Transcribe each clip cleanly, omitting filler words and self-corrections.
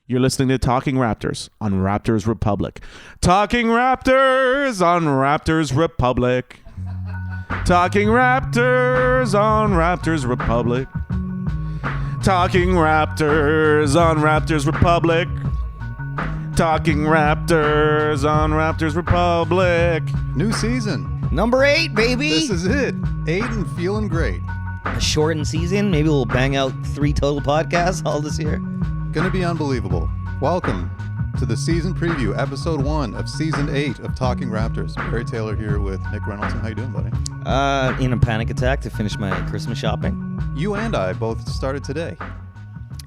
You're listening to Talking Raptors on Raptors Republic. Talking Raptors on Raptors Republic. Talking Raptors on Raptors Republic. Talking Raptors on Raptors Republic. Talking Raptors on Raptors Republic. New season. Number 8, baby. This is it. 8 and feeling great. A shortened season. Maybe we'll bang out 3 total podcasts all this year. Gonna be unbelievable. Welcome to the season preview, episode 1 of season 8 of Talking Raptors. Barry Taylor here with Nick Reynolds. How you doing, buddy? In a panic attack to finish my Christmas shopping. You and I both started today.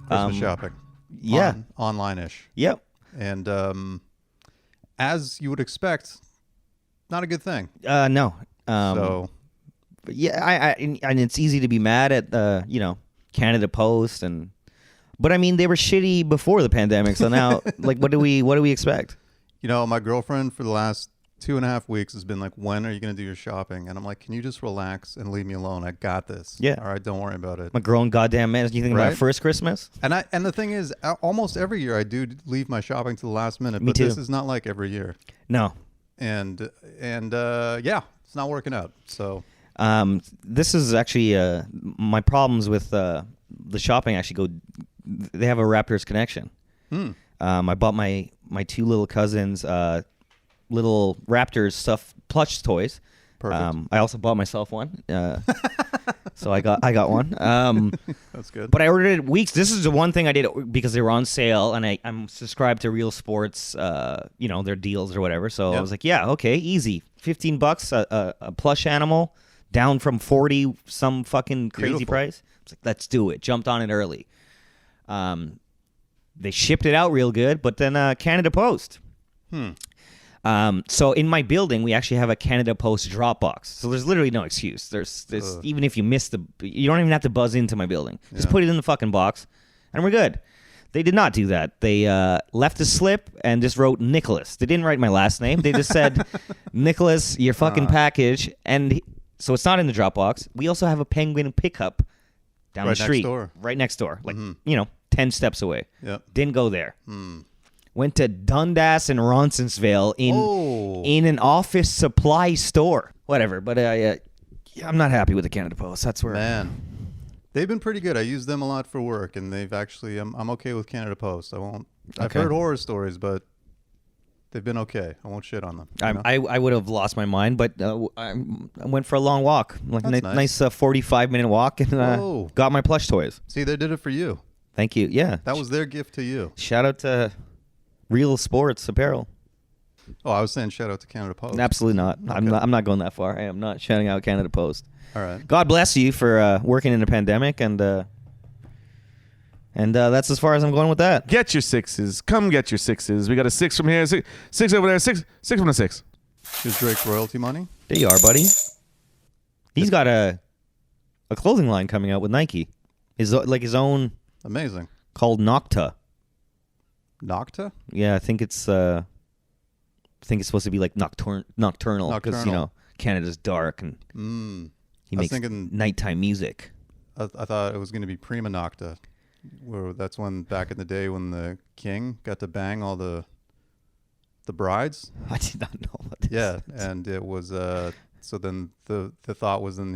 Christmas shopping. Yeah. Online-ish. Yep. And as you would expect, not a good thing. No. So But yeah, and it's easy to be mad at Canada Post but I mean they were shitty before the pandemic, so now like what do we expect? You know, my girlfriend for the last 2.5 weeks has been like, when are you going to do your shopping? And I'm like, can you just relax and leave me alone? I got this. Yeah. All right, don't worry about it. I'm a grown goddamn man. You think about Right? my first Christmas? And the thing is, almost every year I do leave my shopping to the last minute, Me but too. this is not like every year. No. And yeah, it's not working out. So This is actually my problems with the shopping actually they have a Raptors connection. I bought my 2 little cousins little Raptors stuffed plush toys. Perfect. I also bought myself one. So I got one. That's good. But I ordered it weeks. This is the one thing I did because they were on sale, and I'm subscribed to Real Sports, their deals or whatever. So Yep. I was like, yeah, okay, easy. $15 a plush animal, down from 40 some fucking crazy Beautiful. price. I was like, let's do it. Jumped on it early. They shipped it out real good, but then Canada Post. So in my building, we actually have a Canada Post drop box. So there's literally no excuse. There's even if you miss you don't even have to buzz into my building. Just put it in the fucking box, and we're good. They did not do that. They left a slip and just wrote Nicholas. They didn't write my last name. They just said, Nicholas, your fucking package. And so it's not in the drop box. We also have a Penguin pickup down the street. Right next door. Like, 10 steps away. Yep. Didn't go there. Went to Dundas and Roncesvalles in an office supply store. Whatever, but I'm not happy with the Canada Post. That's where Man, they've been pretty good. I use them a lot for work, and they've actually I'm okay with Canada Post. I've heard horror stories, but they've been okay. I won't shit on them. I would have lost my mind, but I went for a long walk, like That's nice 45-minute walk, and got my plush toys. See, they did it for you. Thank you. Yeah, That was their gift to you. shout out to Real Sports Apparel. Oh, I was saying shout out to Canada Post. Absolutely not. Okay. I'm not going that far. I am not shouting out Canada Post. All right. God bless you for working in a pandemic, and that's as far as I'm going with that. Get your 6s. Come get your 6s. We got a 6 from here, 6 over there, 6 from the 6. Is Drake royalty money? There you are, buddy. He's got a clothing line coming out with Nike. His own Amazing. called Nocta. Nocta? Yeah, I think it's supposed to be like nocturnal because Canada's dark and he I was makes thinking- nighttime music. I thought it was going to be Prima Nocta. Where that's when back in the day when the king got to bang all the brides. I did not know what this Yeah, is. and it was so then the thought was then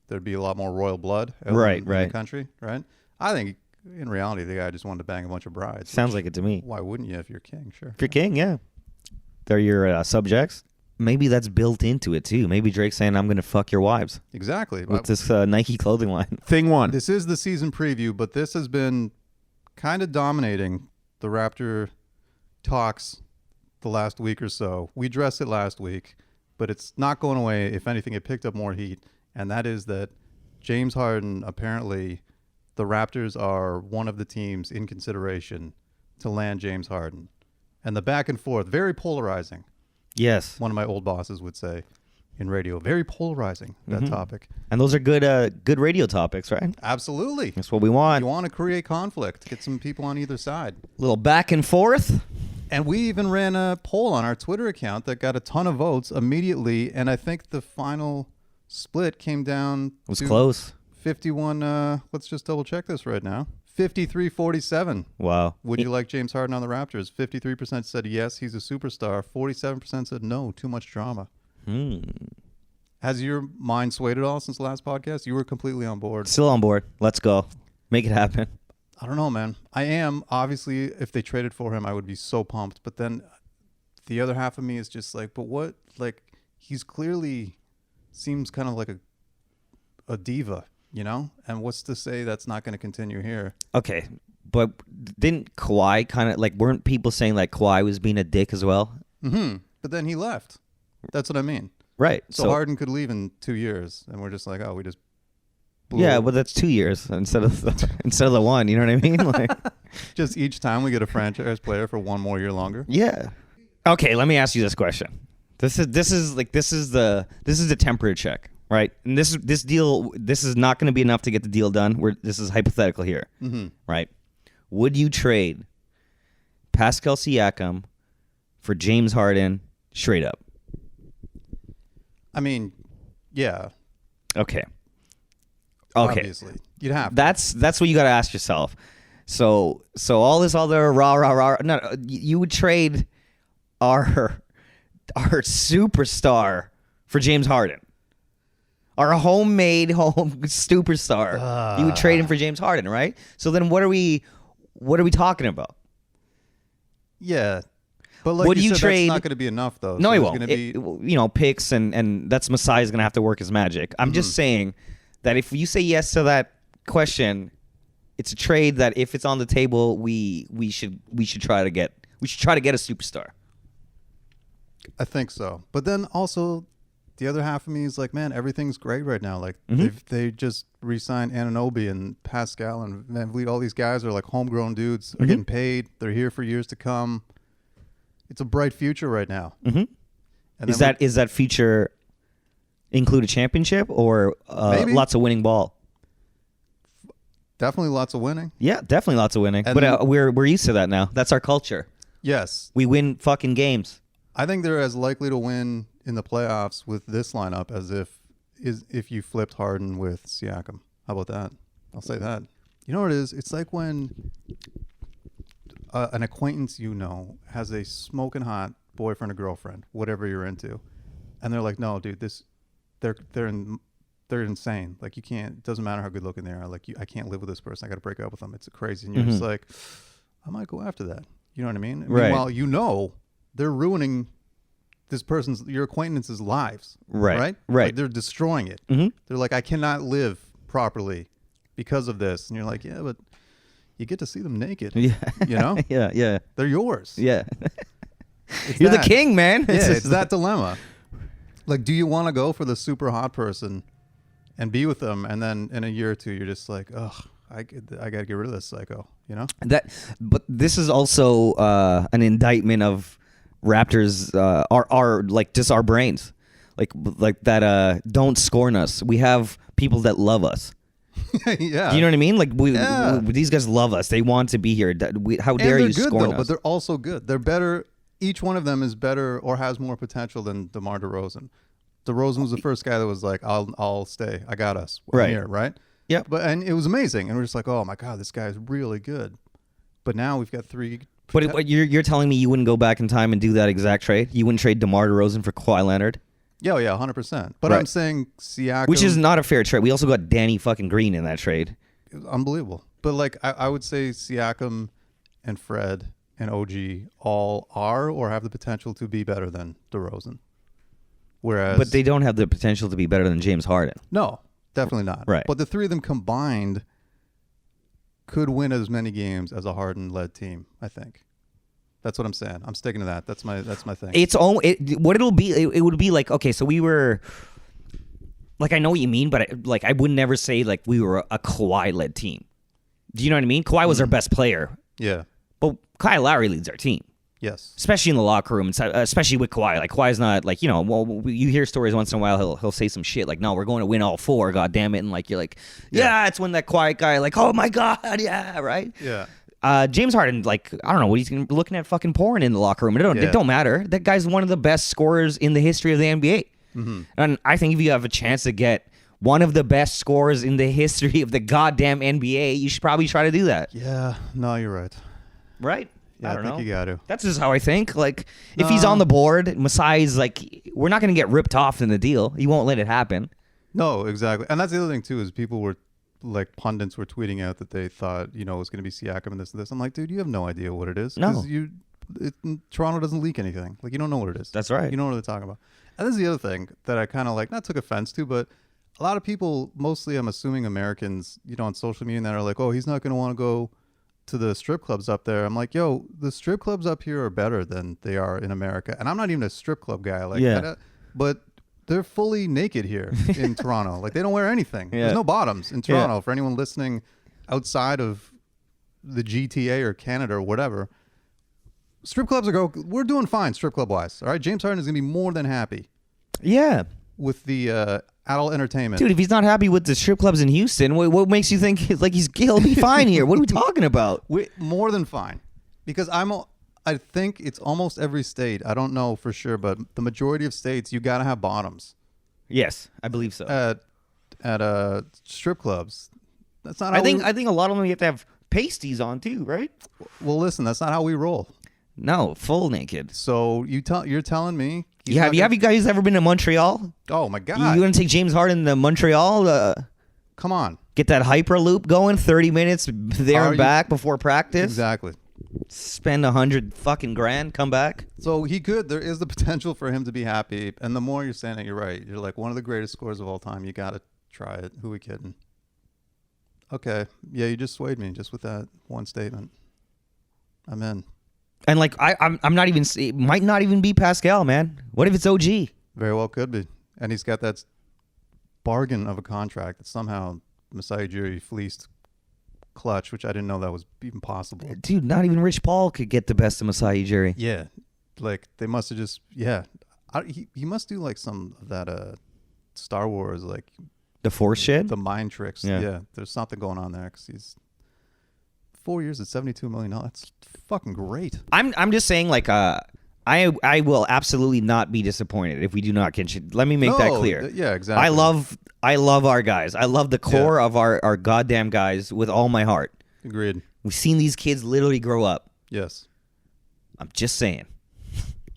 there'd be a lot more royal blood out in the country, right? I think in reality the guy just wanted to bang a bunch of brides. Sounds like it to me. Why wouldn't you if you're king? Sure. If you're king, yeah. They're your subjects. Maybe that's built into it too. Maybe Drake's saying, I'm going to fuck your wives Exactly. with this Nike clothing line. Thing 1. This is the season preview, but this has been kind of dominating the Raptor talks the last week or so. We addressed it last week, but it's not going away. If anything, it picked up more heat, and that is that James Harden, apparently the Raptors are one of the teams in consideration to land James Harden. And the back and forth, very polarizing. Yes. One of my old bosses would say in radio, very polarizing, that topic. And those are good radio topics, right? Absolutely. That's what we want. You want to create conflict, get some people on either side. Little back and forth. And we even ran a poll on our Twitter account that got a ton of votes immediately. And I think the final split came down It was to close. 51. Let's just double check this right now. 53-47. Wow. Would you like James Harden on the Raptors? 53% said yes, he's a superstar. 47% said no, too much drama. Has your mind swayed at all since the last podcast? You were completely on board. Still on board. Let's go. Make it happen. I don't know, man. I am. Obviously, if they traded for him, I would be so pumped. But then the other half of me is just like, but what? Like, he's clearly seems kind of like a diva, you know? And what's to say that's not going to continue here? Okay. But didn't Kawhi kind of, like, weren't people saying, like, Kawhi was being a dick as well? Mm-hmm. But then he left. That's what I mean. Right. So Harden could leave in 2 years, and we're just like, oh, we just blew yeah, it. well, that's 2 years instead of the one. You know what I mean? Like, just each time we get a franchise player for 1 more year longer. yeah. Okay, let me ask you this question. This is the temperature check, right? And this is not going to be enough to get the deal done. This is hypothetical here, right? Would you trade Pascal Siakam for James Harden straight up? I mean, yeah. Okay. Obviously, you'd have to. That's what you got to ask yourself. So all this other rah. No, you would trade our superstar for James Harden. Our homemade superstar. You would trade him for James Harden, right? So then what are we talking about? Yeah. But like Would you you said, trade? that's not going to be enough, though. No, So he there's won't. gonna be, Picks and that's Masai's going to have to work his magic. I'm just saying that if you say yes to that question, it's a trade that if it's on the table, we should try to get a superstar. I think so. But then also, the other half of me is like, man, everything's great right now. Like they just re-signed Anunoby and Pascal and Van Vliet. All these guys are like homegrown dudes. Are getting paid. They're here for years to come. It's a bright future right now. And Is that future include a championship or lots of winning ball? Definitely lots of winning. Yeah, definitely lots of winning. And But we're used to that now. That's our culture. Yes. We win fucking games. I think they're as likely to win in the playoffs with this lineup as if you flipped Harden with Siakam. How about that? I'll say that. You know what it is? It's like when an acquaintance has a smoking hot boyfriend or girlfriend, whatever you're into, and they're like, "No, dude, they're insane. Like you can't. It doesn't matter how good looking they are. Like I can't live with this person. I got to break up with them. It's crazy." And you're just like, "I might go after that." You know what I mean? Right. Meanwhile, they're ruining your acquaintance's lives. Right. Like they're destroying it. They're like, I cannot live properly because of this. And you're like, yeah, but you get to see them naked. Yeah. You know? Yeah. They're yours. Yeah. You're the king, man. It's that dilemma. Like, do you want to go for the super hot person and be with them, and then in a year or two, you're just like, ugh, I got to get rid of this psycho, you know? But this is also an indictment of Raptors, our like just our brains, like that. Don't scorn us. We have people that love us. Yeah. Do you know what I mean? Like these guys love us. They want to be here. How dare you good, scorn though, us? But they're also good. They're better. Each one of them is better or has more potential than DeMar DeRozan. DeRozan was the first guy that was like, I'll stay. I got us. We're here, right? Yeah. And it was amazing. And we're just like, oh my God, this guy is really good. But now we've got three. But you're telling me you wouldn't go back in time and do that exact trade? You wouldn't trade DeMar DeRozan for Kawhi Leonard? Yeah, 100%. But Right. I'm saying Siakam. Which is not a fair trade. We also got Danny fucking Green in that trade. It was unbelievable. But like, I would say Siakam and Fred and OG all are or have the potential to be better than DeRozan. Whereas, But they don't have the potential to be better than James Harden. No, definitely not. Right. But the three of them combined could win as many games as a Harden-led team, I think. That's what I'm saying. I'm sticking to that. That's my thing. It would be like, okay, so we were like, I know what you mean, but I would never say like we were a Kawhi-led team. Do you know what I mean? Kawhi was our best player, Yeah. but Kyle Lowry leads our team. Yes. Especially in the locker room, especially with Kawhi. Like Kawhi's not like, you hear stories once in a while. He'll say some shit like, "No, we're going to win all four. God damn it!" And like you're like, "Yeah, it's when that quiet guy like, oh my God, yeah, right." Yeah. James Harden, like I don't know, he's looking at fucking porn in the locker room. It don't matter. That guy's one of the best scorers in the history of the NBA. And I think if you have a chance to get one of the best scorers in the history of the goddamn NBA, you should probably try to do that. Yeah, no, you're right. Right? Yeah, I don't think know. you got to. That's just how I think. Like, if he's on the board, Masai's like, we're not going to get ripped off in the deal. He won't let it happen. No, exactly. And that's the other thing, too, is people were, like, pundits were tweeting out that they thought, you know, it was going to be Siakam and this and this. I'm like, dude, you have no idea what it is. No. Because Toronto doesn't leak anything. Like, you don't know what it is. That's right. You don't know what they're talking about. And this is the other thing that I kind of, like, not took offense to, but a lot of people, mostly I'm assuming Americans, you know, on social media that are like, oh, he's not going to want to go to the strip clubs up there. I'm like, yo, the strip clubs up here are better than they are in America. And I'm not even a strip club guy. Like, Yeah. but they're fully naked here in Toronto. Like, they don't wear anything. Yeah. There's no bottoms in Toronto. For anyone listening outside of the GTA or Canada or whatever, strip clubs we're doing fine strip club wise. All right. James Harden is going to be more than happy Yeah. with the adult entertainment. Dude, if he's not happy with the strip clubs in Houston, what makes you think he'll be fine here? What are we talking about? More than fine, because I think it's almost every state. I don't know for sure, but the majority of states you got to have bottoms Yes, I believe so. at strip clubs. That's not. I think a lot of them you have to have pasties on too, right? Well, listen, that's not how we roll. No, full naked. So you're telling me? Yeah, have you guys ever been to Montreal? Oh my God! You want to take James Harden to Montreal? Come on. Get that hyperloop going, 30 minutes there and back before practice. Exactly. Spend $100 fucking grand, come back. So he could. There is the potential for him to be happy. And the more you're saying it, you're right. You're like one of the greatest scorers of all time. You got to try it. Who we kidding? Okay. Yeah, you just swayed me just with that one statement. I'm in. And like I'm not even. It might not even be Pascal, man. What if it's OG? Very well could be. And he's got that bargain of a contract that somehow Masai Ujiri fleeced Clutch, which I didn't know that was even possible. Dude, not even Rich Paul could get the best of Masai Ujiri. Yeah. Like they must have just he must do like some of that Star Wars like The Force shit. the mind tricks. Yeah. There's something going on there because he's 4 years at $72 million. That's fucking great. I'm just saying like I will absolutely not be disappointed if we do not get shit. Let me make that clear. Yeah, exactly. I love our guys. I love the core of our goddamn guys with all my heart. Agreed. We've seen these kids literally grow up. Yes. I'm just saying.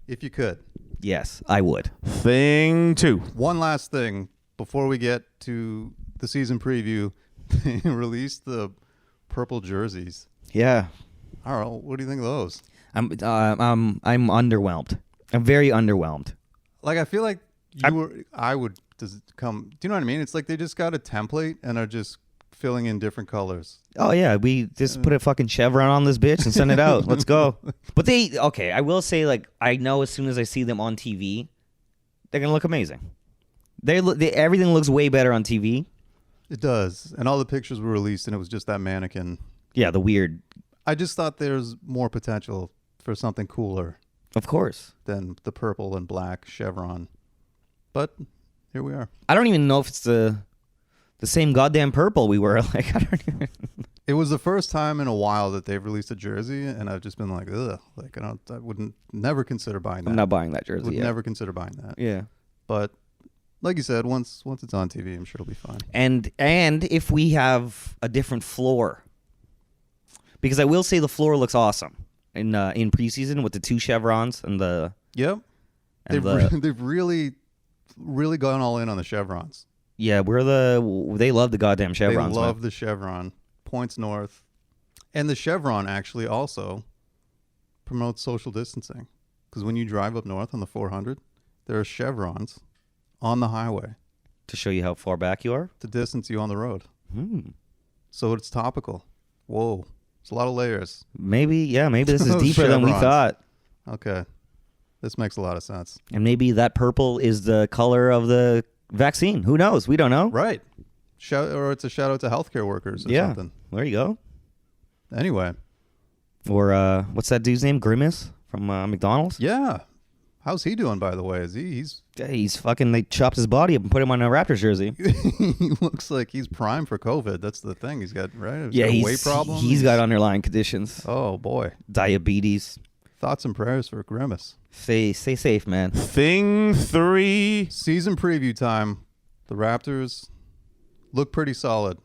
If you could. Yes, I would. Thing 2. One last thing before we get to the season preview. They released the purple jerseys. Yeah. I don't know. What do you think of those? I'm underwhelmed. I'm very underwhelmed. Like, I feel like I would just come. Do you know what I mean? It's like they just got a template and are just filling in different colors. Oh yeah, we just put a fucking chevron on this bitch and send it out. Let's go. But I will say, like, I know as soon as I see them on TV, they're gonna look amazing. Everything looks way better on TV. It does. And all the pictures were released and it was just that mannequin. Yeah, the weird. I just thought there's more potential for something cooler Of course. than the purple and black chevron. But here we are. I don't even know if it's the same goddamn purple we were. Like, I don't even. It was the first time in a while that they've released a jersey, and I've just been like, ugh. Like, I wouldn't never consider buying that. I'm not buying that jersey. Would yet. never consider buying that. Yeah. But like you said, once it's on TV, I'm sure it'll be fine. And if we have a different floor, because I will say the floor looks awesome in preseason with the 2 chevrons and the. Yep. And They've really gone all in on the chevrons. Yeah, they love the goddamn chevrons. They love man. the chevron. Points north. And the chevron actually also promotes social distancing. Because when you drive up north on the 400, there are chevrons on the highway To show you how far back you are? to distance you on the road. So it's topical. Whoa. It's a lot of layers. Maybe this is deeper than we Chevrons. thought. Okay. This makes a lot of sense. And maybe that purple is the color of the vaccine. Who knows? We don't know. Right. Or it's a shout out to healthcare workers or something. There you go. Anyway. Or what's that dude's name? Grimace from McDonald's? Yeah. How's he doing, by the way? He's fucking, they chopped his body up and put him on a Raptors jersey. He looks like he's primed for COVID. That's the thing. He's got, right? Yeah, weight problems. He's got underlying conditions. Oh, boy. Diabetes. Thoughts and prayers for Grimace. Stay safe, man. Thing 3. Season preview time. The Raptors look pretty solid.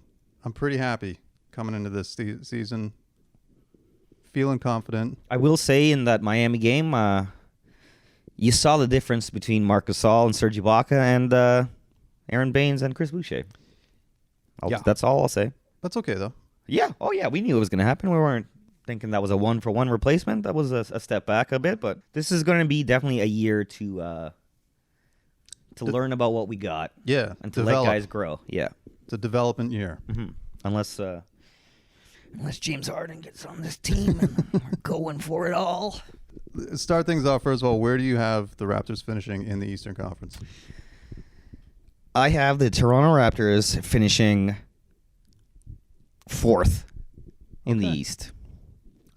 I'm pretty happy coming into this season. Feeling confident. I will say in that Miami game, you saw the difference between Marc Gasol and Serge Ibaka and Aaron Baines and Chris Boucher. Yeah. That's all I'll say. That's okay, though. Yeah. Oh, yeah. We knew it was going to happen. We weren't thinking that was a one-for-one replacement. That was a step back a bit, but this is going to be definitely a year to learn about what we got. Yeah. And to let guys grow. Yeah. It's a development year. Mm-hmm. Unless James Harden gets on this team and we're going for it all. Start things off, first of all, where do you have the Raptors finishing in the Eastern Conference? I have the Toronto Raptors finishing 4th in the East.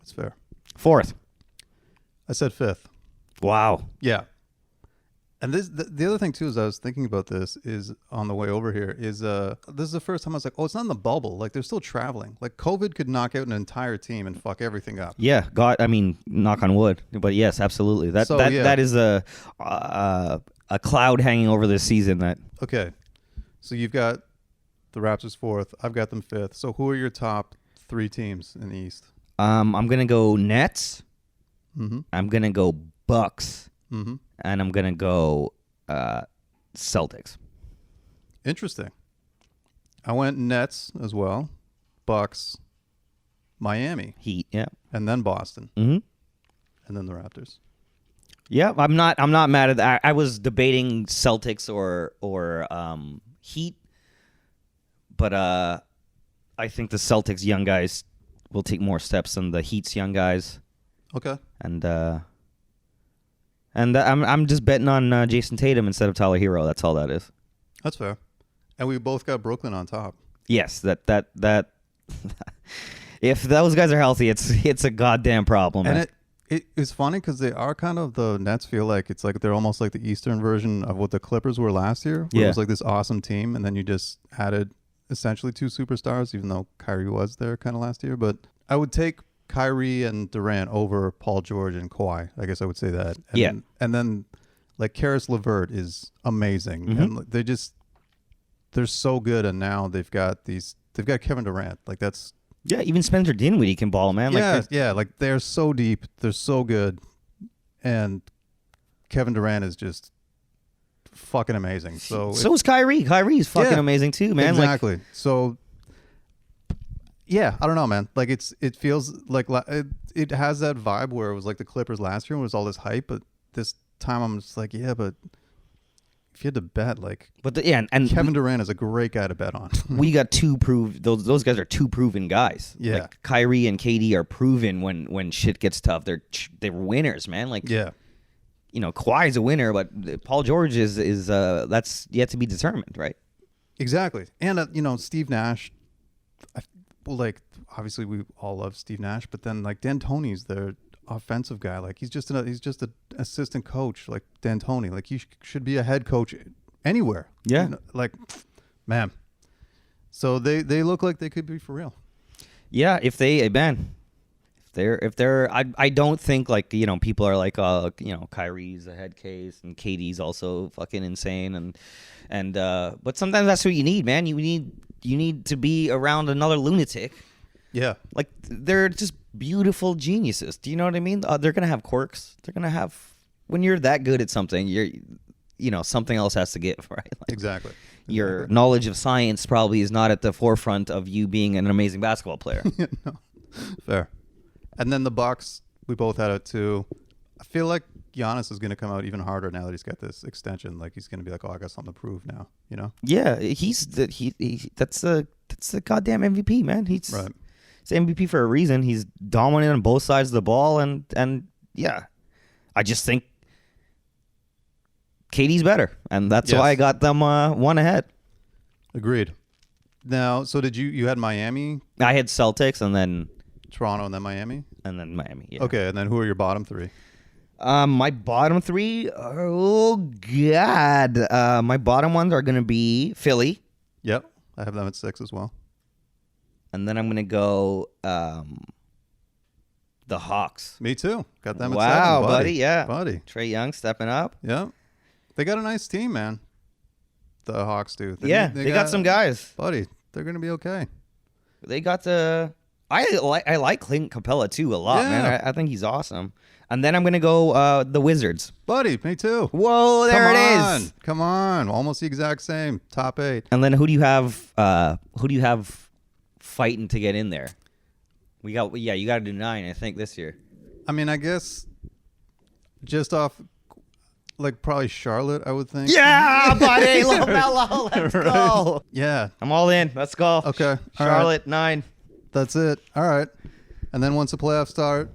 That's fair. 4th. I said 5th. Wow. Yeah. And the other thing, too, is I was thinking about this is on the way over here is this is the first time I was like, oh, it's not in the bubble. Like, they're still traveling. Like, COVID could knock out an entire team and fuck everything up. Yeah. God, I mean, knock on wood. But yes, absolutely. That is a cloud hanging over this season. That Okay. So you've got the Raptors 4th. I've got them 5th. So who are your top 3 teams in the East? I'm going to go Nets. Mm-hmm. I'm going to go Bucks. Mm-hmm. And I'm going to go Celtics. Interesting. I went Nets as well, Bucks, Miami, Heat, yeah. and then Boston, Mm-hmm. and then the Raptors. Yeah, I'm not mad at that. I was debating Celtics or Heat, but I think the Celtics young guys will take more steps than the Heat's young guys. Okay. And I'm just betting on Jason Tatum instead of Tyler Hero. That's all that is. That's fair. And we both got Brooklyn on top. Yes, that if those guys are healthy, it's a goddamn problem. And it's funny because they are kind of, the Nets feel like it's like they're almost like the Eastern version of what the Clippers were last year. Where it was like this awesome team, and then you just added essentially 2 superstars, even though Kyrie was there kind of last year. But I would take Kyrie and Durant over Paul George and Kawhi. I guess I would say that. And then like Karis LeVert is amazing. Mm-hmm. And they're so good, and now they've got Kevin Durant. Like that's even Spencer Dinwiddie can ball, man. Like they're so deep, they're so good, and Kevin Durant is just fucking amazing. So is Kyrie. Kyrie's fucking amazing too, man. Exactly. So yeah, I don't know, man. Like it feels like it has that vibe where it was like the Clippers last year when it was all this hype, but this time I'm just like, yeah, but if you had to bet, like, and Kevin Durant is a great guy to bet on. We got those guys are 2 proven guys. Yeah, like Kyrie and KD are proven when shit gets tough. They're winners, man. Like, yeah, you know, Kawhi's a winner, but Paul George is that's yet to be determined, right? Exactly. And you know, Steve Nash. Like, obviously we all love Steve Nash, but then like D'Antoni's their offensive guy. Like he's just an assistant coach. Like D'Antoni, like he should be a head coach anywhere. Yeah. You know, like, man. So they look like they could be for real. Yeah, if they're I don't think, like, you know, people are like, you know, Kyrie's a head case and KD's also fucking insane and but sometimes that's what you need, man. You need to be around another lunatic. Yeah. Like, they're just beautiful geniuses. Do you know what I mean? They're going to have quirks. They're going to have, when you're that good at something, you know, something else has to give, right? Like, exactly. Your knowledge of science probably is not at the forefront of you being an amazing basketball player. No. Fair. And then the Bucks, we both had it too. I feel like Giannis is going to come out even harder now that he's got this extension. Like, he's going to be like, oh, I got something to prove now, you know? Yeah, that's the goddamn MVP, man. He's MVP for a reason. He's dominant on both sides of the ball, and yeah, I just think KD's better, and that's why I got them 1 ahead. Agreed. Now, so did you had Miami? I had Celtics, and then Toronto, and then Miami? And then Miami, yeah. Okay, and then who are your bottom 3? My bottom 3, oh, God. My bottom ones are going to be Philly. Yep, I have them at 6 as well. And then I'm going to go the Hawks. Me too. Got them at 7, Wow, buddy. Yeah. Buddy. Trae Young stepping up. Yeah. They got a nice team, man. the Hawks do. They got some guys. Buddy, they're going to be okay. They got the. I like Clint Capella too a lot, man. I think he's awesome. And then I'm gonna go the Wizards. Buddy, me too. Whoa, there it is. Come on, almost the exact same. Top 8. And then who do you have fighting to get in there? You got to do 9, I think, this year. I mean, I guess just off, like probably Charlotte, I would think. Yeah, buddy, LaMelo, let's go. Yeah, I'm all in. Let's go. Okay, Charlotte 9. That's it. All right, and then once the playoffs start,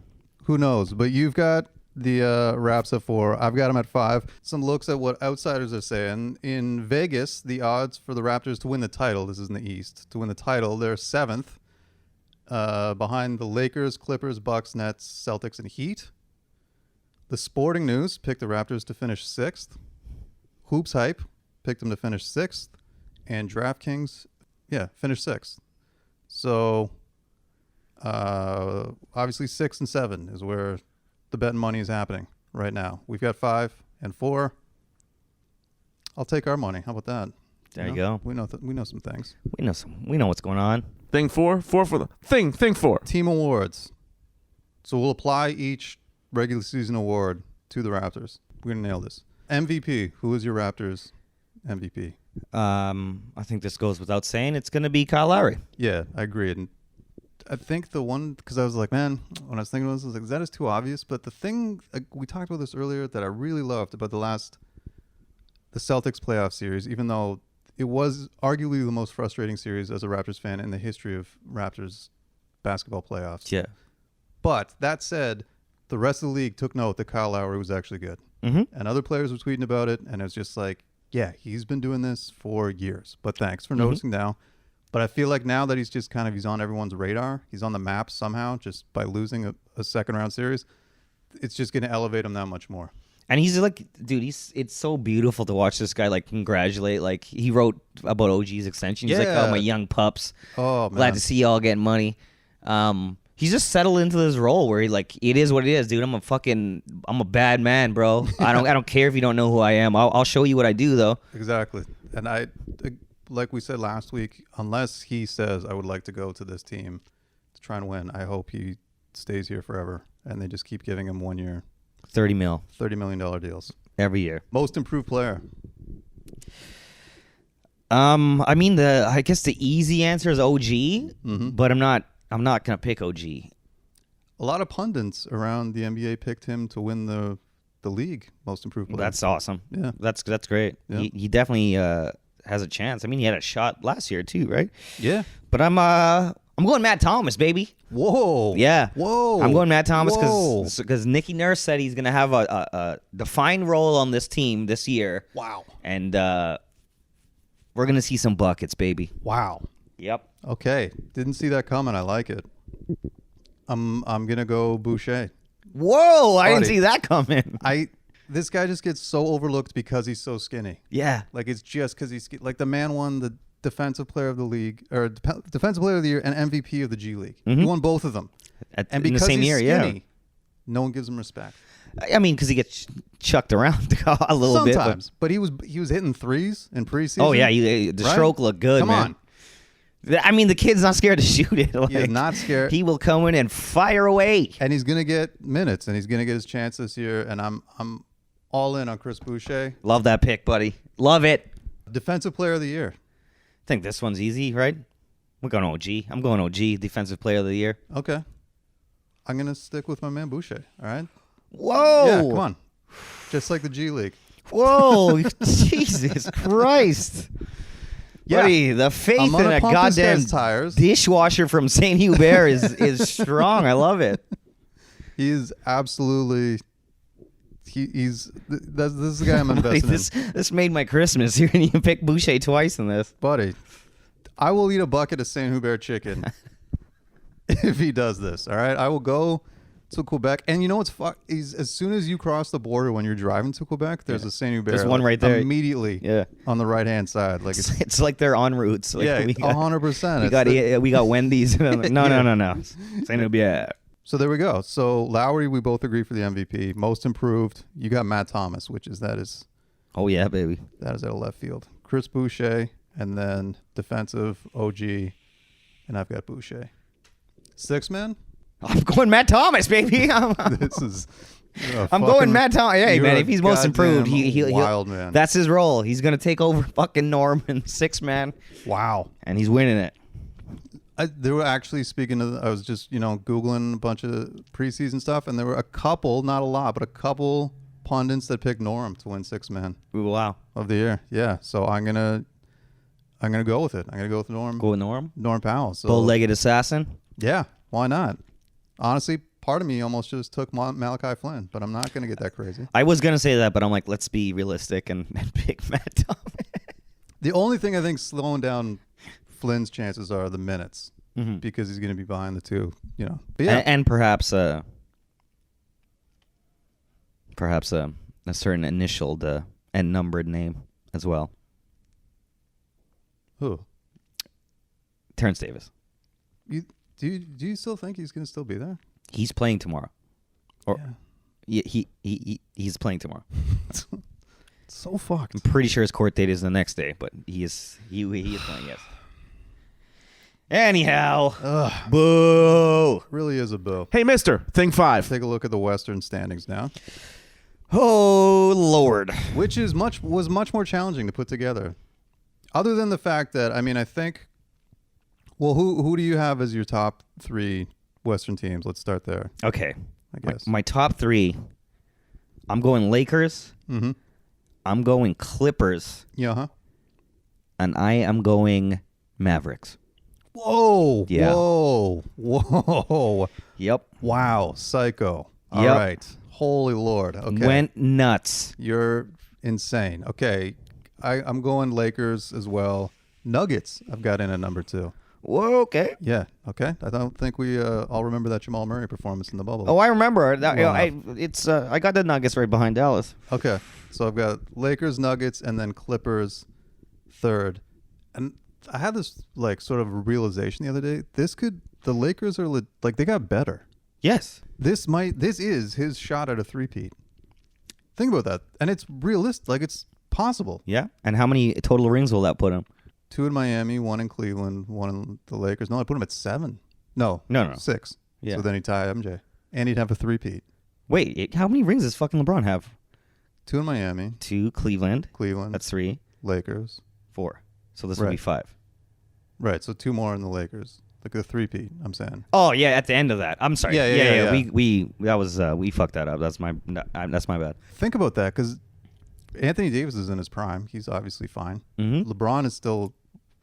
who knows? But you've got the Raps at 4. I've got them at 5. Some looks at what outsiders are saying. In Vegas, the odds for the Raptors to win the title, this is in the East, to win the title, they're 7th. Behind the Lakers, Clippers, Bucks, Nets, Celtics, and Heat. The Sporting News picked the Raptors to finish 6th. Hoops Hype picked them to finish 6th. And DraftKings, finished 6th. So, obviously 6 and 7 is where the betting money is happening right now. We've got 5 and 4. I'll take our money. How about that? There you go. We know some things. We know what's going on. Thing 4 for the thing 4. Team awards. So we'll apply each regular season award to the Raptors. We're gonna nail this. MVP. Who is your Raptors MVP? I think this goes without saying. It's gonna be Kyle Lowry. Yeah, I agree. And I think the one, because I was like, man, when I was thinking about this, I was like, that is too obvious. But the thing, we talked about this earlier, that I really loved about the Celtics playoff series, even though it was arguably the most frustrating series as a Raptors fan in the history of Raptors basketball playoffs. Yeah. But that said, the rest of the league took note that Kyle Lowry was actually good. Mm-hmm. And other players were tweeting about it, and it was just like, yeah, he's been doing this for years. But thanks for noticing now. But I feel like now that he's on everyone's radar, he's on the map somehow just by losing a second round series, it's just going to elevate him that much more. And he's like, dude, it's so beautiful to watch this guy like congratulate. Like he wrote about OG's extension. He's like, oh, my young pups. Oh, man. Glad to see y'all getting money. He's just settled into this role where he like, it is what it is, dude. I'm a bad man, bro. I don't care if you don't know who I am. I'll show you what I do though. Exactly. And like we said last week, unless he says I would like to go to this team to try and win, I hope he stays here forever and they just keep giving him 1 year. $30 million deals every year. Most improved player. I mean I guess the easy answer is OG, but I'm not gonna pick OG. A lot of pundits around the NBA picked him to win the league most improved player. That's awesome. Yeah, that's great. Yeah. He definitely has a chance. I mean, he had a shot last year too, right? Yeah. But I'm going Matt Thomas, baby. Whoa. Yeah. Whoa. I'm going Matt Thomas because Nicky Nurse said he's going to have a defined role on this team this year. Wow. And we're going to see some buckets, baby. Wow. Yep. Okay. Didn't see that coming. I like it. I'm going to go Boucher. Whoa. I didn't see that coming. This guy just gets so overlooked because he's so skinny. Yeah. Like it's just because he's like the man won the defensive player of the league or defensive player of the year and MVP of the G League. He won both of them. And because in the same he's year, skinny, no one gives him respect. I mean, because he gets chucked around a little bit. Sometimes, but he was hitting threes in preseason. Oh yeah, the stroke looked good. Come man. on. I mean, the kid's not scared to shoot it. Like, he is not scared. He will come in and fire away. And he's gonna get minutes, and he's gonna get his chance this year. And I'm all in on Chris Boucher. Love that pick, buddy. Love it. Defensive player of the year. I think this one's easy, right? We're going OG. I'm going OG, defensive player of the year. Okay. I'm going to stick with my man Boucher, all right? Whoa. Yeah, come on. Just like the G League. Whoa. Jesus Christ. Yeah. Buddy, the faith in a goddamn dishwasher from St. Hubert is strong. I love it. He is absolutely... This is the guy I'm investing in. This made my Christmas. You can pick Boucher twice in this. Buddy, I will eat a bucket of Saint Hubert chicken if he does this, all right? I will go to Quebec. And you know what's as soon as you cross the border when you're driving to Quebec, there's a Saint Hubert. There's one right there. Immediately on the right-hand side. Like it's like they're en route. Like 100%. We got Wendy's. No. Saint Hubert. So there we go. So Lowry, we both agree for the MVP. Most improved. You got Matt Thomas, that is. Oh yeah, baby. That is out of left field. Chris Boucher, and then defensive OG, and I've got Boucher. Six man. I'm going Matt Thomas, baby. This is. I'm going Matt Thomas. Hey, man, if he's most improved, he'll wild man. That's his role. He's gonna take over fucking Norman, 6-man. Wow. And he's winning it. They were actually speaking of. I was just Googling a bunch of preseason stuff, and there were a couple, not a lot, but a couple pundits that picked Norm to win 6-man Ooh, wow. of the year. Yeah, so I'm gonna go with it. I'm gonna go with Norm. Go with Norm. Norm Powell. So, Bow-legged assassin. Yeah, why not? Honestly, part of me almost just took Malachi Flynn, but I'm not gonna get that crazy. I was gonna say that, but I'm like, let's be realistic and pick Matt Thomas. The only thing I think slowing down Flynn's chances are the minutes because he's going to be behind the two, But yeah. And perhaps a certain initialed and numbered name as well. Who? Terrence Davis. Do you still think he's going to still be there? He's playing tomorrow. Or Yeah. he's playing tomorrow. It's so fucked. I'm pretty sure his court date is the next day, but he is playing, yes. Anyhow, boo. Really is a boo. Hey, mister, thing 5. Take a look at the Western standings now, Oh Lord. which was much more challenging to put together. Other than the fact that, I think, well, who do you have as your top 3 Western teams? Let's start there, Okay. I guess. My top 3. I'm going Lakers. Mm-hmm. I'm going Clippers, Yeah, huh? and I am going Mavericks. Whoa. Yeah. Whoa. Yep. Wow. Psycho. All Yep. right. Holy Lord. Okay. Went nuts. You're insane. Okay. I'm going Lakers as well. Nuggets I've got in at number 2. Whoa, okay. Yeah. Okay. I don't think we all remember that Jamal Murray performance in the bubble. Oh, I remember. That, Well I got the Nuggets right behind Dallas. Okay. So I've got Lakers, Nuggets, and then Clippers third. And I had this sort of realization the other day. The Lakers are they got better. Yes. This is his shot at a three-peat. Think about that. And it's realistic. It's possible. Yeah. And how many total rings will that put him? 2 in Miami, 1 in Cleveland, 1 in the Lakers. No, I put him at 7. No. 6. Yeah. So then he'd tie MJ. And he'd have a three-peat. Wait, how many rings does fucking LeBron have? 2 in Miami, 2 Cleveland. Cleveland, That's 3. Lakers. 4. So this would be Right. 5. Right, so 2 more in the Lakers. Like a three-peat, I'm saying. Oh yeah, at the end of that. I'm sorry. Yeah. We fucked that up. That's my bad. Think about that, because Anthony Davis is in his prime. He's obviously fine. Mm-hmm. LeBron is still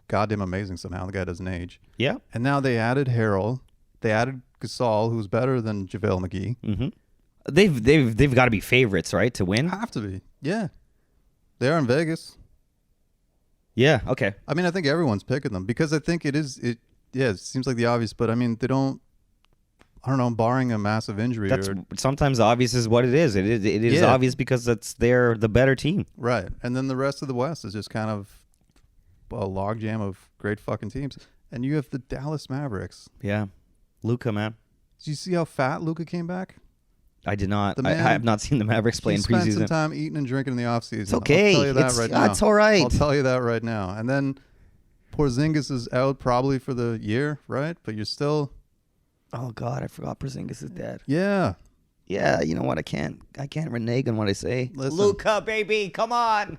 goddamn amazing somehow. The guy doesn't age. Yeah. And now they added Harrell. They added Gasol, who's better than JaVale McGee. Mm-hmm. They've got to be favorites, right, to win? Have to be. Yeah. They are in Vegas. Yeah. Okay. I think everyone's picking them because I think it seems like the obvious, but they don't, I don't know, barring a massive injury. That's sometimes obvious is what it is. It is obvious because they're the better team. Right. And then the rest of the West is just kind of a logjam of great fucking teams. And you have the Dallas Mavericks. Yeah. Luka, man. Did you see how fat Luka came back? I did not. The I man- have not seen the Mavericks play in He spent preseason. some time eating and drinking in the offseason. It's okay. I'll tell you that right now. It's all right. I'll tell you that right now. And then Porzingis is out probably for the year, right? But you're still... Oh God, I forgot Porzingis is dead. Yeah. Yeah, you know what? I can't renege on what I say. Listen. Luka, baby, come on.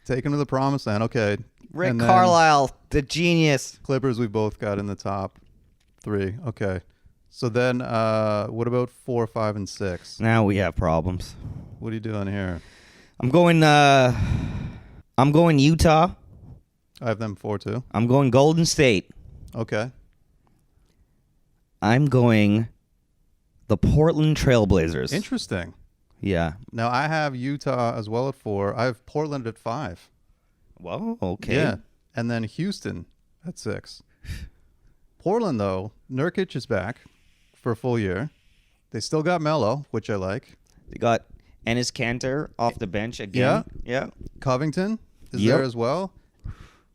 Take him to the promised land. Okay. Rick And then Carlisle, the genius. Clippers we both got in the top 3. Okay. So then what about 4, 5, and 6? Now we have problems. What are you doing here? I'm going Utah. I have them 4 too. I'm going Golden State. Okay. I'm going the Portland Trailblazers. Interesting. Yeah. Now I have Utah as well at 4. I have Portland at 5. Well, okay. Yeah. And then Houston at 6. Portland, though, Nurkic is back for a full year. They still got Melo, which I like. They got Enes Kanter off the bench again. Yeah. Covington is Yep. there as well.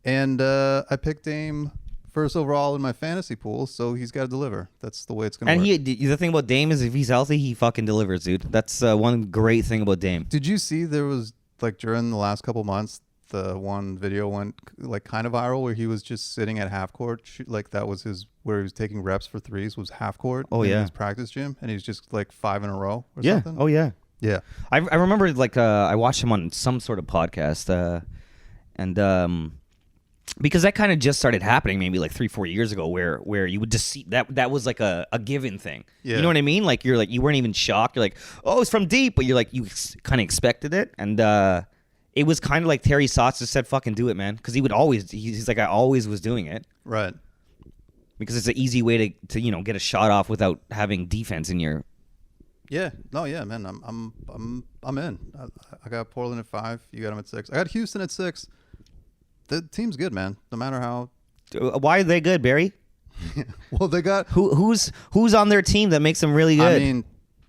And I picked Dame first overall in my fantasy pool, so he's got to deliver. That's the way it's going to work. And the thing about Dame is if he's healthy, he fucking delivers, dude. That's one great thing about Dame. Did you see there was, during the last couple months, the one video went like kind of viral where he was just sitting at half court, like that was where he was taking reps for threes was half court. Oh, in yeah. his practice gym, and he's just like 5 in a row or Yeah. something. Oh yeah. Yeah. I remember like I watched him on some sort of podcast, and because that kind of just started happening maybe like 3-4 years ago, where you would just see that was like a given thing. Yeah. You know what I mean? Like you weren't even shocked. You're like, oh, it's from deep, but you're like you kind of expected it, and it was kind of like Terry Stotts just said, "Fucking do it, man," because he would always. He's like, I always was doing it. Right. Because it's an easy way to get a shot off without having defense in your. Yeah. No. Yeah, man. I'm in. I got Portland at 5. You got them at 6. I got Houston at 6. The team's good, man. No matter how. Why are they good, Barry? Well, they got Who's on their team that makes them really good? I mean,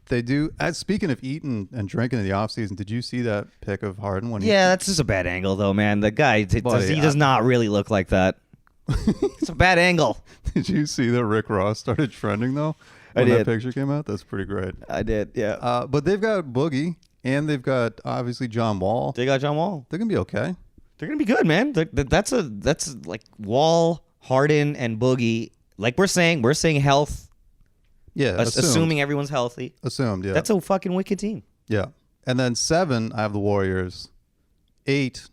they do. Speaking of eating and drinking in the offseason, did you see that pic of Harden when he? Yeah, that's just a bad angle, though, man. The guy, Buddy, he does not really look like that. It's a bad angle. Did you see that Rick Ross started trending though? I When did. that picture came out, that's pretty great. I did, yeah. But they've got Boogie and they've got obviously John Wall. They got John Wall. They're gonna be okay. They're gonna be good, man. That's like Wall, Harden, and Boogie. Like we're saying health. Yeah, Assuming everyone's healthy. Assumed, yeah. That's a fucking wicked team. Yeah. And then 7, I have the Warriors. 8,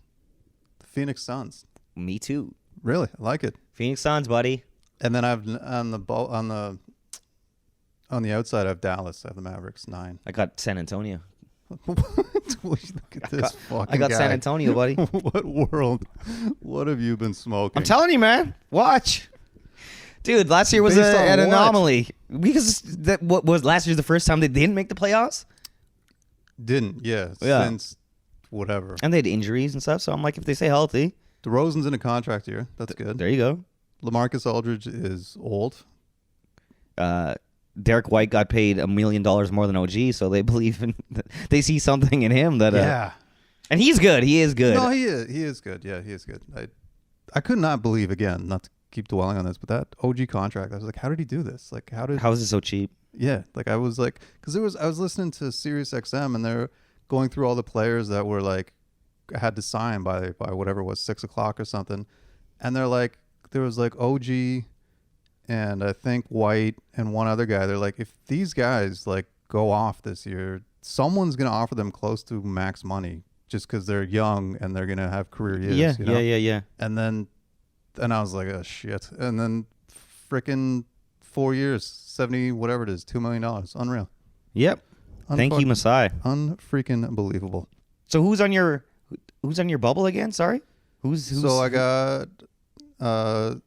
the Phoenix Suns. Me too. Really, I like it. Phoenix Suns, buddy. And then I have on the outside, I have Dallas. I have the Mavericks 9. I got San Antonio. Look at this fucking I got guy. San Antonio, buddy. What world? What have you been smoking? I'm telling you, man. Watch. Dude, last year was Based on an what? anomaly. Because what was last year the first time they didn't make the playoffs? Didn't, yeah. Yeah. Since whatever. And they had injuries and stuff. So I'm like, if they stay healthy, DeRozan's in a contract year. That's good. there you go. LaMarcus Aldridge is old. Derek White got paid $1 million more than OG, so they believe in. They see something in him that. Yeah. And he's good. He is good. No, he is good. Yeah, he is good. I could not believe, again, not to keep dwelling on this, but that OG contract, I was like, how did he do this? Like, how is it so cheap? Yeah, like I was like, because I was listening to Sirius XM and they're going through all the players that were like had to sign by whatever it was 6 o'clock or something, and they're like, there was like OG and I think White and one other guy. They're like, if these guys like go off this year, someone's gonna offer them close to max money just because they're young and they're gonna have career years. Yeah, you know? yeah. And I was like, oh shit. And then freaking 4 years, 70 whatever it is, $2 million, unreal. Yep. Thank you, Masai. Unfreaking believable. So who's on your bubble again? Sorry, who's So I got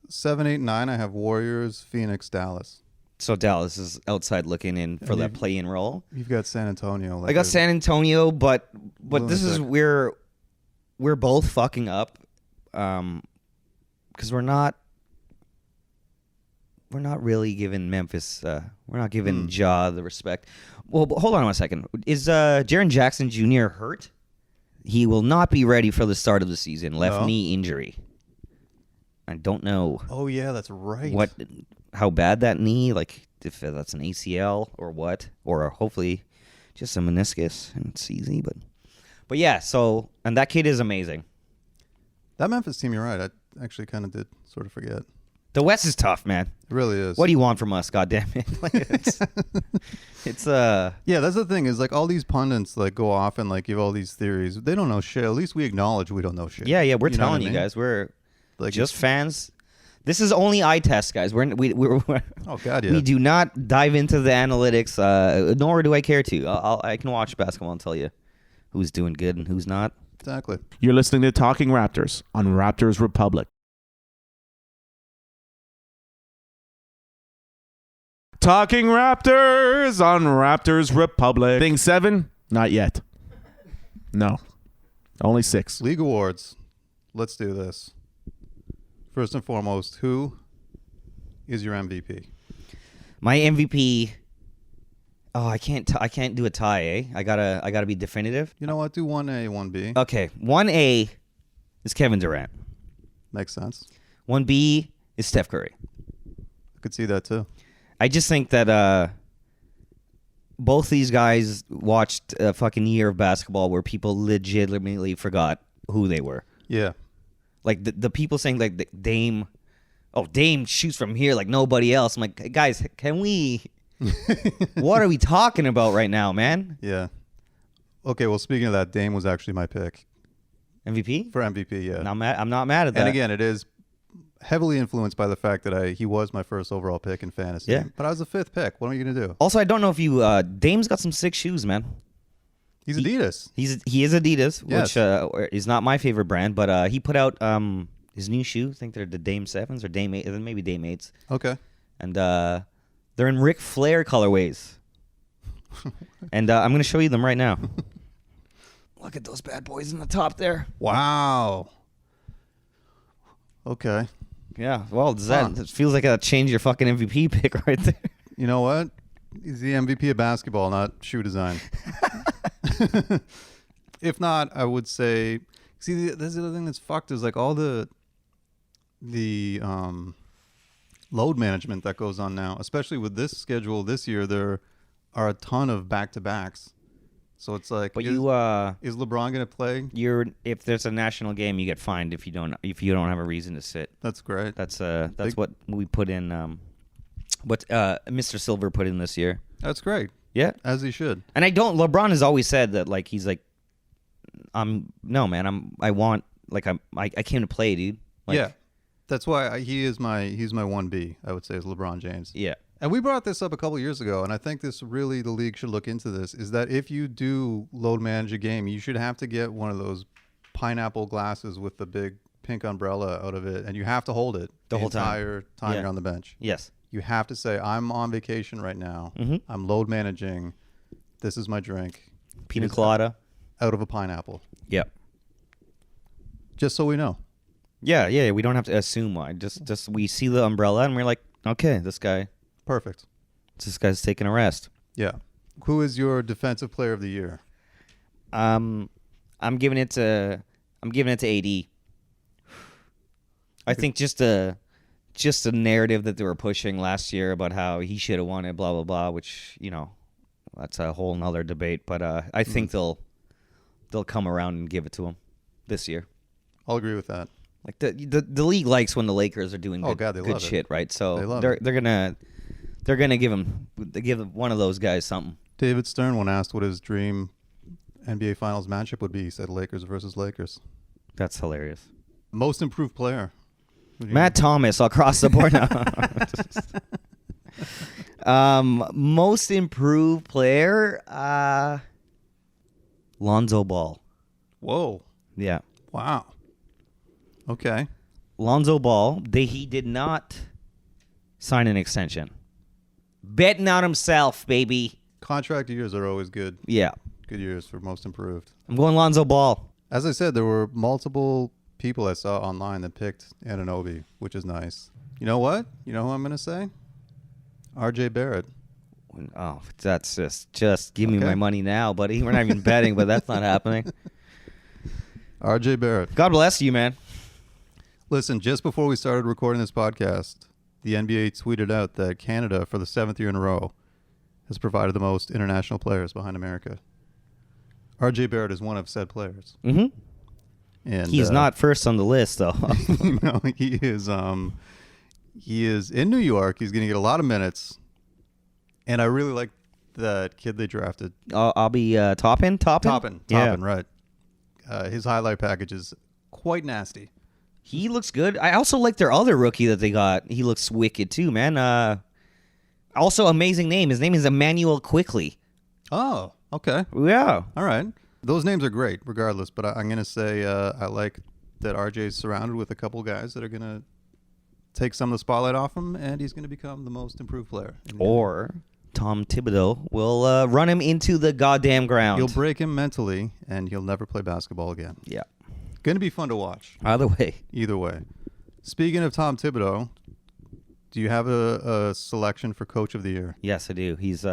7, 8, 9. I have Warriors, Phoenix, Dallas. So Dallas is outside looking in for And that play-in role. You've got San Antonio. I got San Antonio, but this is Lunatic. where we're both fucking up, because we're not really giving Memphis. We're not giving Ja the respect. Well, but hold on 1 second. Is Jaren Jackson Jr. hurt? He will not be ready for the start of the season. Left knee injury. I don't know. Oh yeah, that's right. How bad that knee? Like if that's an ACL or what, or hopefully just a meniscus, and it's easy. But yeah. So and that kid is amazing. That Memphis team, you're right. I actually kind of did sort of forget. The West is tough, man. It really is. What do you want from us? God damn it! Like, it's Yeah, that's the thing is like all these pundits like go off and like give all these theories. They don't know shit. At least we acknowledge we don't know shit. Yeah. We're You know what telling I you mean? guys, we're Like just fans. This is only eye test, guys. We're Oh god, yeah. we do not dive into the analytics, nor do I care to. I can watch basketball and tell you who's doing good and who's not. Exactly. You're listening to Talking Raptors on Raptors Republic. Talking Raptors on Raptors Republic. Thing 7? Not yet. No. Only 6. League awards. Let's do this. First and foremost, who is your MVP? My MVP. Oh, I can't do a tie, eh? I gotta be definitive. You know what? Do 1A, 1B. Okay, 1A is Kevin Durant. Makes sense. 1B is Steph Curry. I could see that too. I just think that both these guys watched a fucking year of basketball where people legitimately forgot who they were. Yeah. Like the people saying like Dame shoots from here like nobody else. I'm like, guys, can we? What are we talking about right now, man? Yeah. Okay, well, speaking of that, Dame was actually my pick MVP for MVP, yeah. I'm not mad at that. And again, it is heavily influenced by the fact that he was my first overall pick in fantasy. Yeah. But I was the 5th pick. What are you going to do? Also, I don't know if you Dame's got some sick shoes, man. He's Adidas. He is Adidas, Yes. which is not my favorite brand, but he put out his new shoe. I think they're the Dame 7s or Dame 8, maybe Dame 8s. Okay. And they're in Ric Flair colorways. And I'm going to show you them right now. Look at those bad boys in the top there. Wow. Okay. Yeah, well, it feels like a change your fucking MVP pick right there. You know what? He's the MVP of basketball, not shoe design. If not, I would say. See, this is the other thing that's fucked is like all the load management that goes on now, especially with this schedule this year. There are a ton of back-to-backs, so it's like, But is LeBron going to play? If there's a national game, you get fined if you don't have a reason to sit. That's great. That's what we put in. What Mr. Silver put in this year. That's great. Yeah, As he should. and LeBron has always said that like he's like, I came to play, dude. Like, Yeah, that's why he's my 1B. I would say is LeBron James. Yeah. And we brought this up a couple years ago, and I think the league should look into this, is that if you do load manage a game, you should have to get one of those pineapple glasses with the big pink umbrella out of it, and you have to hold it The whole time. entire time Yeah. you're on the bench. Yes. You have to say, I'm on vacation right now. Mm-hmm. I'm load managing. This is my drink. Pina It's colada. out of a pineapple. Yep. Just so we know. Yeah. We don't have to assume why. Just we see the umbrella and we're like, okay, this guy's Perfect. taking a rest. Yeah. Who is your defensive player of the year? I'm giving it to AD. I think just a narrative that they were pushing last year about how he should have won it, blah blah blah, which that's a whole nother debate. But I think they'll come around and give it to him this year. I'll agree with that. Like the league likes when the Lakers are doing good shit, right? So they're gonna give one of those guys something. David Stern, when asked what his dream NBA Finals matchup would be, he said Lakers versus Lakers. That's hilarious. Most improved player. Matt Thomas across the board now. Most improved player, Lonzo Ball. Whoa. Yeah. Wow. Okay. Lonzo Ball, he did not sign an extension. Betting on himself, baby. Contract years are always good. Yeah. Good years for most improved. I'm going Lonzo Ball. As I said, there were multiple people I saw online that picked Anunoby, which is nice. You know what? You know who I'm going to say? RJ Barrett. Oh, that's just give me my money now, buddy. We're not even betting, but that's not happening. RJ Barrett. God bless you, man. Listen, just before we started recording this podcast, the NBA tweeted out that Canada, for the 7th year in a row, has provided the most international players behind America. RJ Barrett is one of said players. Mm-hmm. And he's not first on the list, though. No, he is. He is in New York. He's going to get a lot of minutes, and I really like that kid they drafted. I'll be Toppin. Yeah. Right. His highlight package is quite nasty. He looks good. I also like their other rookie that they got. He looks wicked too, man. Also, amazing name. His name is Emmanuel Quickly. Oh, okay. Yeah. All right. Those names are great, regardless. But I'm going to say I like that RJ is surrounded with a couple guys that are going to take some of the spotlight off him, and he's going to become the most improved player. Or Tom Thibodeau will run him into the goddamn ground. He'll break him mentally, and he'll never play basketball again. Yeah. Going to be fun to watch. Either way. Either way. Speaking of Tom Thibodeau, do you have a selection for Coach of the Year? Yes, I do. He's